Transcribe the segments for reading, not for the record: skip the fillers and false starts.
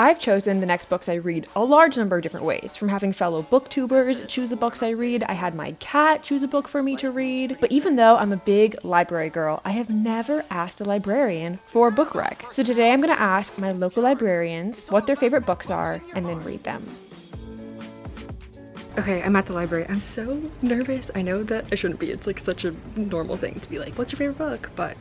I've chosen the next books I read a large number of different ways, from having fellow booktubers choose the books I read, I had my cat choose a book for me to read, but even though I'm a big library girl, I have never asked a librarian for a book rec. So today I'm going to ask my local librarians what their favorite books are and then read them. Okay, I'm at the library. I'm so nervous. I know that I shouldn't be. It's like such a normal thing to be like, what's your favorite book? But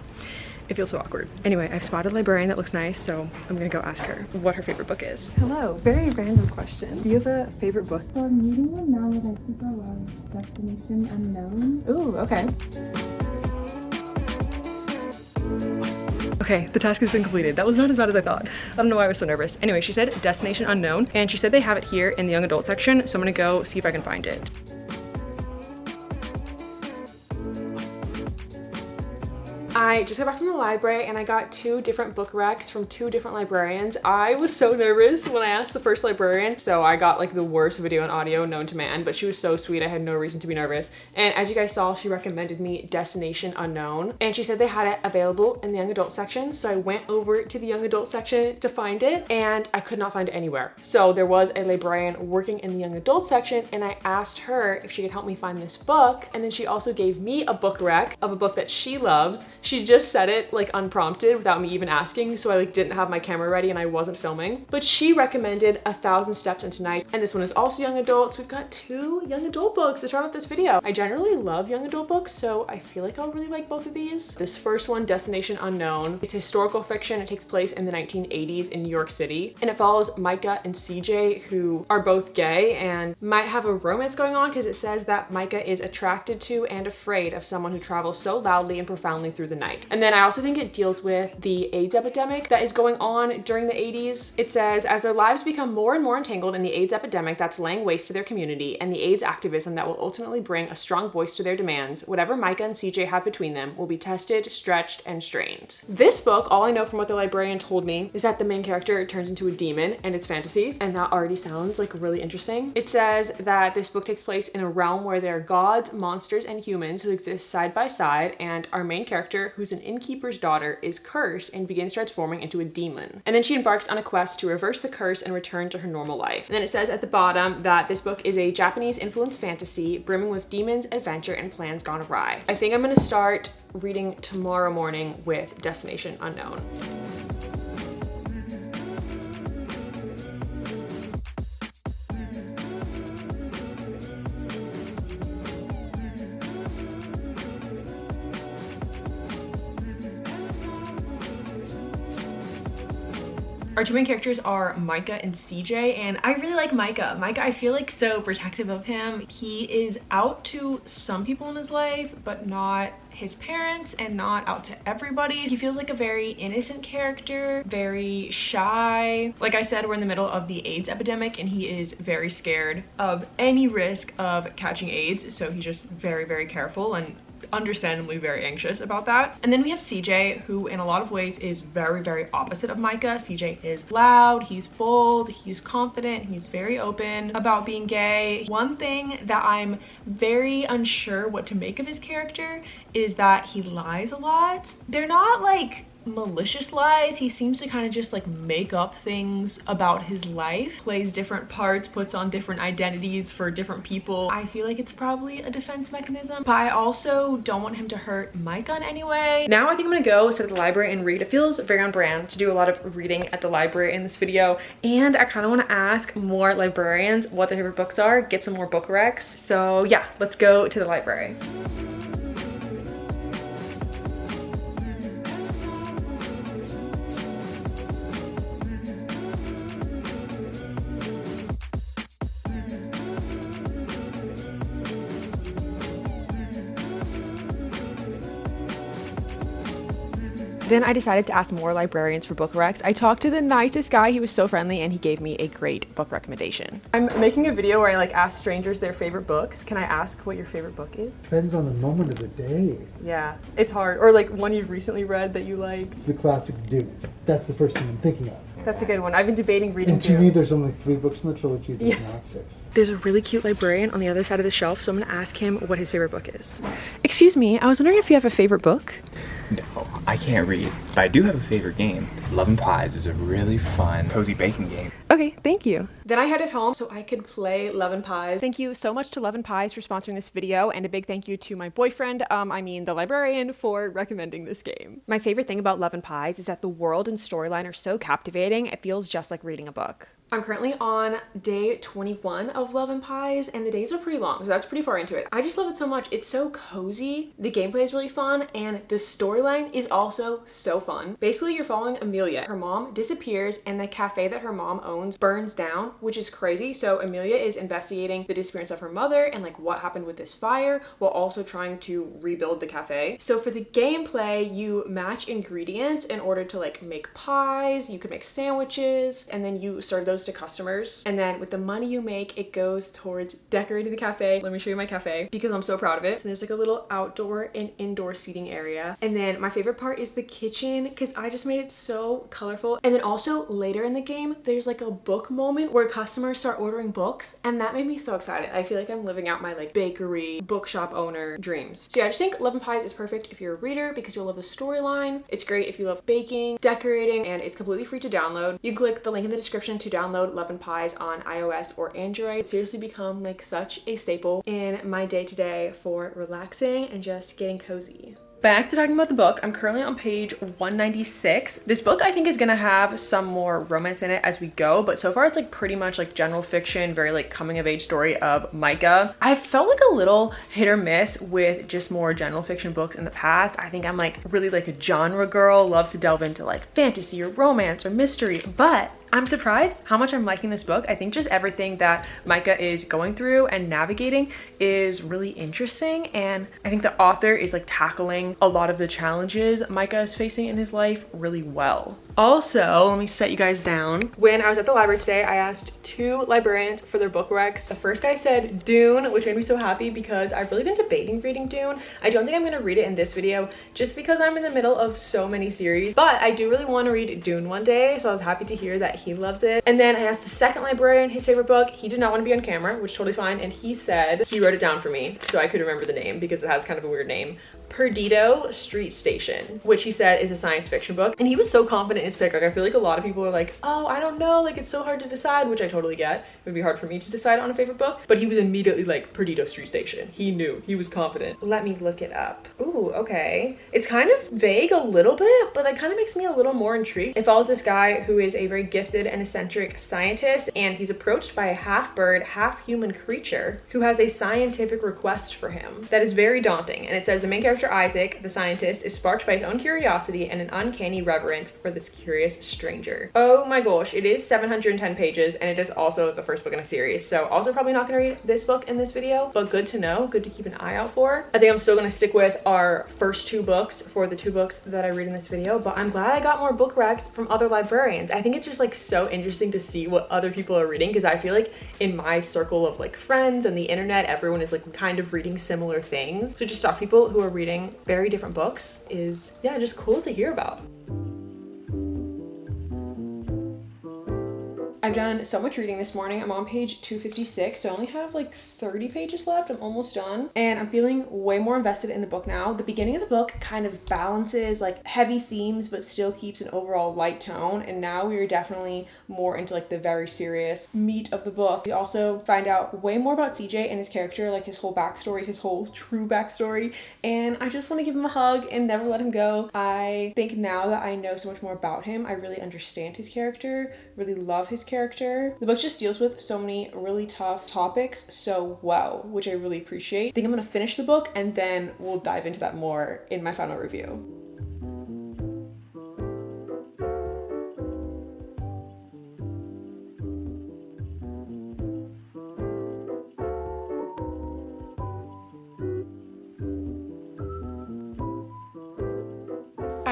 it feels so awkward. Anyway, I've spotted a librarian that looks nice, so I'm gonna go ask her what her favorite book is. Hello, very random question. Do you have a favorite book? So I'm reading one now that I super love, Destination Unknown. Ooh, okay. Okay, the task has been completed. That was not as bad as I thought. I don't know why I was so nervous. Anyway, she said Destination Unknown, and she said they have it here in the young adult section, so I'm gonna go see if I can find it. I just got back from the library and I got 2 different book recs from 2 different librarians. I was so nervous when I asked the first librarian, so I got like the worst video and audio known to man, but she was so sweet. I had no reason to be nervous. And as you guys saw, she recommended me Destination Unknown, and she said they had it available in the young adult section. So I went over to the young adult section to find it, and I could not find it anywhere. So there was a librarian working in the young adult section, and I asked her if she could help me find this book. And then she also gave me a book rec of a book that she loves. She just said it like unprompted without me even asking, so I like didn't have my camera ready and I wasn't filming. But she recommended 1,000 Steps Into Night, and this one is also young adult. So we've got 2 young adult books to start off this video. I generally love young adult books, so I feel like I'll really like both of these. This first one, Destination Unknown, it's historical fiction. It takes place in the 1980s in New York City, and it follows Micah and CJ, who are both gay and might have a romance going on, because it says that Micah is attracted to and afraid of someone who travels so loudly and profoundly through the night. And then I also think it deals with the AIDS epidemic that is going on during the 80s. It says, as their lives become more and more entangled in the AIDS epidemic that's laying waste to their community and the AIDS activism that will ultimately bring a strong voice to their demands, whatever Micah and CJ have between them will be tested, stretched, and strained. This book, all I know from what the librarian told me, is that the main character turns into a demon and it's fantasy, and that already sounds like really interesting. It says that this book takes place in a realm where there are gods, monsters, and humans who exist side by side, and our main character, who's an innkeeper's daughter, is cursed and begins transforming into a demon. And then she embarks on a quest to reverse the curse and return to her normal life. And then it says at the bottom that this book is a Japanese influenced fantasy brimming with demons, adventure, and plans gone awry. I think I'm gonna start reading tomorrow morning with Destination Unknown. Our 2 main characters are Micah and CJ, and I really like Micah. Micah, I feel like so protective of him. He is out to some people in his life, but not his parents, and not out to everybody. He feels like a very innocent character, very shy. Like I said, we're in the middle of the AIDS epidemic, and he is very scared of any risk of catching AIDS, so he's just very, very careful and understandably very anxious about that. And then we have CJ, who in a lot of ways is very, very opposite of Micah. CJ is loud, he's bold, he's confident, he's very open about being gay. One thing that I'm very unsure what to make of his character is that he lies a lot. They're not like malicious lies. He seems to kind of just like make up things about his life, plays different parts, puts on different identities for different people. I feel like it's probably a defense mechanism, but I also don't want him to hurt Micah in any way. Now I think I'm gonna go sit at the library and read. It feels very on brand to do a lot of reading at the library in this video, and I kind of want to ask more librarians what their favorite books are, get some more book recs. So yeah, let's go to the library. Then I decided to ask more librarians for book recs. I talked to the nicest guy. He was so friendly and he gave me a great book recommendation. I'm making a video where I like ask strangers their favorite books. Can I ask what your favorite book is? Depends on the moment of the day. Yeah, it's hard. Or like one you've recently read that you liked. It's the classic Dude. That's the first thing I'm thinking of. That's a good one. I've been debating reading And to me, there's only 3 books in the trilogy, there's not 6. There's a really cute librarian on the other side of the shelf, so I'm gonna ask him what his favorite book is. Excuse me, I was wondering if you have a favorite book? No, I can't read, but I do have a favorite game. Love and Pies is a really fun, cozy baking game. Okay, thank you. Then I headed home so I could play Love and Pies. Thank you so much to Love and Pies for sponsoring this video, and a big thank you to my boyfriend, the librarian, for recommending this game. My favorite thing about Love and Pies is that the world and storyline are so captivating, it feels just like reading a book. I'm currently on day 21 of Love and Pies, and the days are pretty long, so that's pretty far into it. I just love it so much. It's so cozy, the gameplay is really fun, and the storyline is also so fun. Basically, you're following Amelia. Her mom disappears, and the cafe that her mom owns burns down, which is crazy. So Amelia is investigating the disappearance of her mother and like what happened with this fire, while also trying to rebuild the cafe. So for the gameplay, you match ingredients in order to like make pies, you can make sandwiches, and then you serve those to customers. And then with the money you make, it goes towards decorating the cafe. Let me show you my cafe because I'm so proud of it. So there's like a little outdoor and indoor seating area. And then my favorite part is the kitchen because I just made it so colorful. And then also later in the game, there's like a book moment where customers start ordering books, and that made me so excited. I feel like I'm living out my like bakery, bookshop owner dreams. So yeah, I just think Love and Pies is perfect if you're a reader because you'll love the storyline. It's great if you love baking, decorating, and it's completely free to download. You can click the link in the description to download Love and Pies on iOS or Android. It's seriously become like such a staple in my day-to-day for relaxing and just getting cozy. Back to talking about the book, I'm currently on page 196. This book I think is gonna have some more romance in it as we go, but so far it's like pretty much like general fiction, very like coming of age story of Micah. I felt like a little hit or miss with just more general fiction books in the past. I think I'm like really like a genre girl, love to delve into like fantasy or romance or mystery, but I'm surprised how much I'm liking this book. I think just everything that Micah is going through and navigating is really interesting, and I think the author is like tackling a lot of the challenges Micah is facing in his life really well. Also, let me set you guys down. When I was at the library today, I asked 2 librarians for their book recs. The first guy said Dune, which made me so happy because I've really been debating reading Dune. I don't think I'm gonna read it in this video just because I'm in the middle of so many series, but I do really want to read Dune one day, so I was happy to hear that he loves it. And then I asked the second librarian his favorite book. He did not want to be on camera, which is totally fine, and he said he wrote it down for me so I could remember the name because it has kind of a weird name. Perdido Street Station, which he said is a science fiction book, and he was so confident in his pick. Like I feel like a lot of people are like, oh, I don't know, like it's so hard to decide, which I totally get. It would be hard for me to decide on a favorite book, but he was immediately like Perdido Street Station. He knew, he was confident. Let me look it up. Ooh, okay. It's kind of vague a little bit, but that kind of makes me a little more intrigued. It follows this guy who is a very gifted and eccentric scientist, and he's approached by a half bird, half human creature who has a scientific request for him that is very daunting. And it says the main character Isaac, the scientist, is sparked by his own curiosity and an uncanny reverence for this curious stranger. Oh my gosh, it is 710 pages, and it is also the first book in a series. So also probably not gonna read this book in this video, but good to know, good to keep an eye out for. I think I'm still gonna stick with our first 2 books for the 2 books that I read in this video, but I'm glad I got more book recs from other librarians. I think it's just like so interesting to see what other people are reading, because I feel like in my circle of like friends and the internet, everyone is like kind of reading similar things. So just talk to people who are reading very different books is, yeah, just cool to hear about. I've done so much reading this morning. I'm on page 256, so I only have like 30 pages left. I'm almost done, and I'm feeling way more invested in the book now. The beginning of the book kind of balances like heavy themes but still keeps an overall light tone, and now we're definitely more into like the very serious meat of the book. We also find out way more about CJ and his character, like his whole backstory, his whole true backstory, and I just want to give him a hug and never let him go. I think now that I know so much more about him, I really understand his character, really love his character. The book just deals with so many really tough topics so well, which I really appreciate. I think I'm gonna finish the book and then we'll dive into that more in my final review.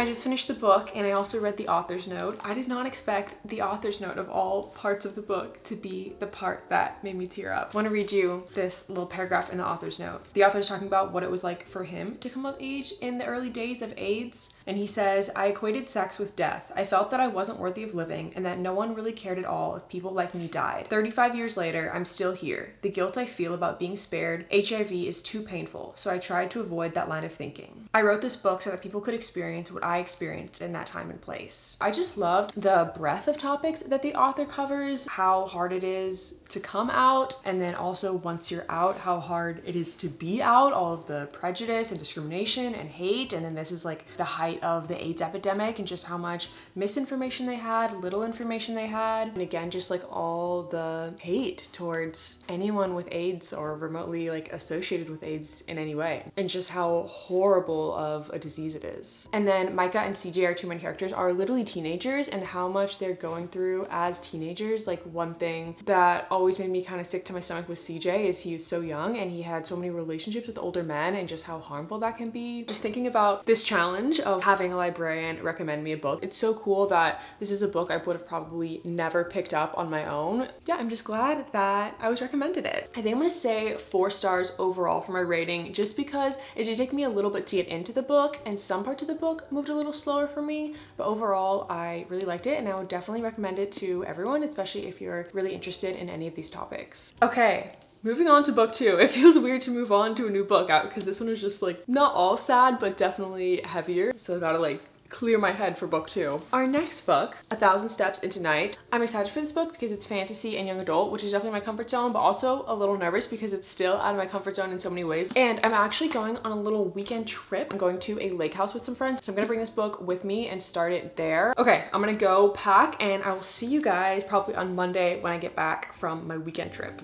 I just finished the book and I also read the author's note. I did not expect the author's note of all parts of the book to be the part that made me tear up. I want to read you this little paragraph in the author's note. The author's talking about what it was like for him to come of age in the early days of AIDS. And he says, I equated sex with death. I felt that I wasn't worthy of living and that no one really cared at all if people like me died. 35 years later, I'm still here. The guilt I feel about being spared HIV is too painful, so I tried to avoid that line of thinking. I wrote this book so that people could experience what I experienced in that time and place. I just loved the breadth of topics that the author covers, how hard it is to come out, and then also once you're out, how hard it is to be out, all of the prejudice and discrimination and hate. And then this is like the height of the AIDS epidemic and just how much misinformation they had, little information they had. And again, just like all the hate towards anyone with AIDS or remotely like associated with AIDS in any way. And just how horrible of a disease it is. And then Micah and CJ, our two main characters, are literally teenagers and how much they're going through as teenagers. Like one thing that always made me kind of sick to my stomach with CJ is he was so young and he had so many relationships with older men and just how harmful that can be. Just thinking about this challenge of having a librarian recommend me a book. It's so cool that this is a book I would have probably never picked up on my own. Yeah, I'm just glad that I was recommended it. I think I'm gonna say 4 stars overall for my rating just because it did take me a little bit to get into the book and some parts of the book moved a little slower for me, but overall I really liked it and I would definitely recommend it to everyone, especially if you're really interested in any of these topics. Okay. Moving on to book 2. It feels weird to move on to a new book out because this one was just like not all sad, but definitely heavier. So I gotta like clear my head for book 2. Our next book, 1,000 Steps Into Night. I'm excited for this book because it's fantasy and young adult, which is definitely my comfort zone, but also a little nervous because it's still out of my comfort zone in so many ways. And I'm actually going on a little weekend trip. I'm going to a lake house with some friends. So I'm gonna bring this book with me and start it there. Okay, I'm gonna go pack and I will see you guys probably on Monday when I get back from my weekend trip.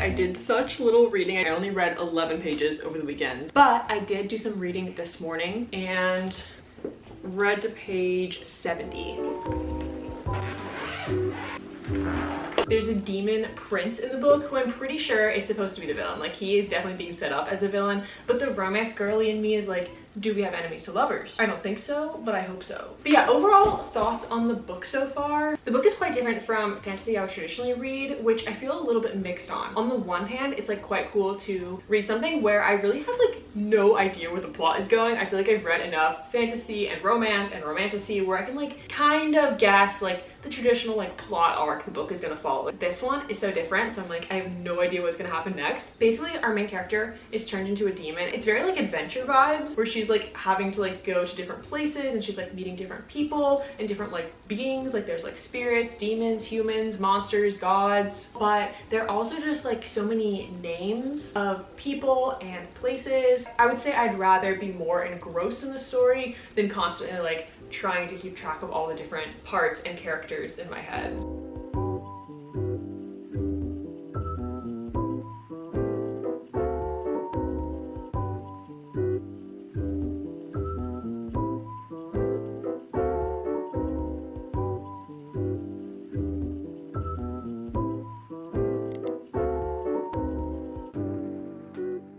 I did such little reading. I only read 11 pages over the weekend, but I did do some reading this morning and read to page 70. There's a demon prince in the book who I'm pretty sure is supposed to be the villain. Like he is definitely being set up as a villain, but the romance girly in me is like, do we have enemies to lovers? I don't think so, but I hope so. But yeah, overall thoughts on the book so far. The book is quite different from fantasy I would traditionally read, which I feel a little bit mixed on. On the one hand, it's like quite cool to read something where I really have like no idea where the plot is going. I feel like I've read enough fantasy and romance and romantasy where I can like kind of guess like the traditional like plot arc the book is gonna follow. This one is so different, so I'm like, I have no idea what's gonna happen next. Basically, our main character is turned into a demon. It's very like adventure vibes, where she's like having to like go to different places and she's like meeting different people and different like beings. Like there's like spirits, demons, humans, monsters, gods, but there are also just like so many names of people and places. I would say I'd rather be more engrossed in the story than constantly like trying to keep track of all the different parts and characters in my head.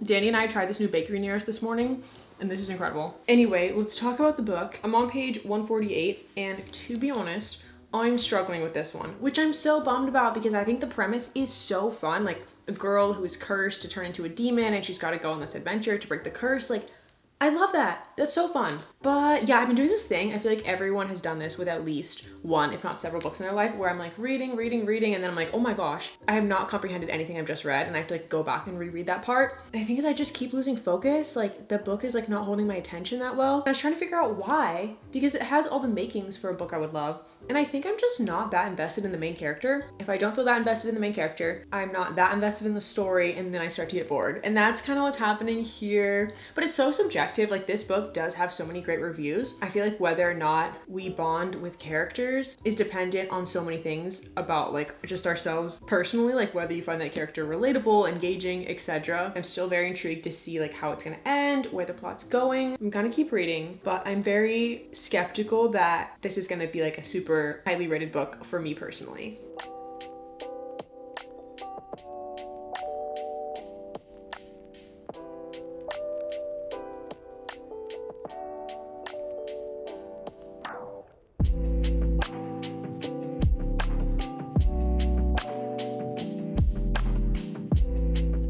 Danny and I tried this new bakery near us this morning, and this is incredible. Anyway, let's talk about the book. I'm on page 148, and to be honest, I'm struggling with this one, which I'm so bummed about because I think the premise is so fun. Like a girl who is cursed to turn into a demon, and she's got to go on this adventure to break the curse. Like, I love that. That's so fun. But yeah, I've been doing this thing. I feel like everyone has done this with at least one, if not several books in their life, where I'm like reading, and then I'm like, oh my gosh, I have not comprehended anything I've just read, and I have to like go back and reread that part. And I think as I just keep losing focus, like the book is like not holding my attention that well. And I was trying to figure out why, because it has all the makings for a book I would love. And I think I'm just not that invested in the main character. If I don't feel that invested in the main character, I'm not that invested in the story, and then I start to get bored. And that's kind of what's happening here. But it's so subjective. Like this book does have so many great reviews. I feel like whether or not we bond with characters is dependent on so many things about like just ourselves personally, like whether you find that character relatable, engaging, etc. I'm still very intrigued to see like how it's gonna end, where the plot's going. I'm gonna keep reading, but I'm very skeptical that this is gonna be like a super highly rated book for me personally.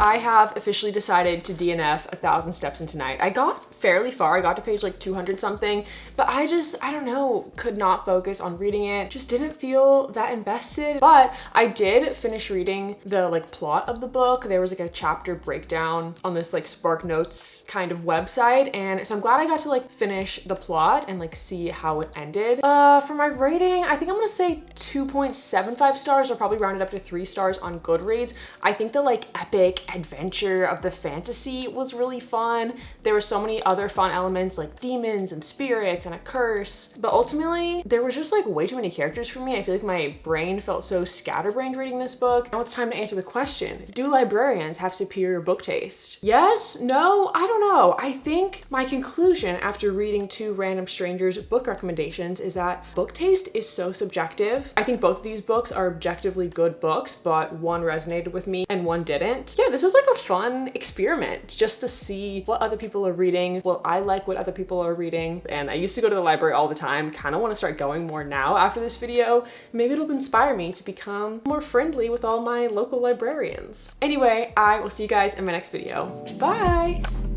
I have officially decided to DNF 1,000 Steps Into Night. I got fairly far. I got to page like 200 something, but I don't know, could not focus on reading it. Just didn't feel that invested. But I did finish reading the like plot of the book. There was like a chapter breakdown on this like Spark Notes kind of website. And so I'm glad I got to like finish the plot and like see how it ended. For my rating, I think I'm gonna say 2.75 stars, or probably round it up to 3 stars on Goodreads. I think the like epic adventure of the fantasy was really fun. There were so many other fun elements like demons and spirits and a curse, but ultimately there was just like way too many characters for me. I feel like my brain felt so scatterbrained reading this book. Now it's time to answer the question, do librarians have superior book taste? Yes? No? I don't know. I think my conclusion after reading 2 random strangers' book recommendations is that book taste is so subjective. I think both of these books are objectively good books, but one resonated with me and one didn't. Yeah, this was like a fun experiment just to see what other people are reading, what I like, what other people are reading. And I used to go to the library all the time, kind of want to start going more now after this video. Maybe it'll inspire me to become more friendly with all my local librarians. Anyway, I will see you guys in my next video. Bye!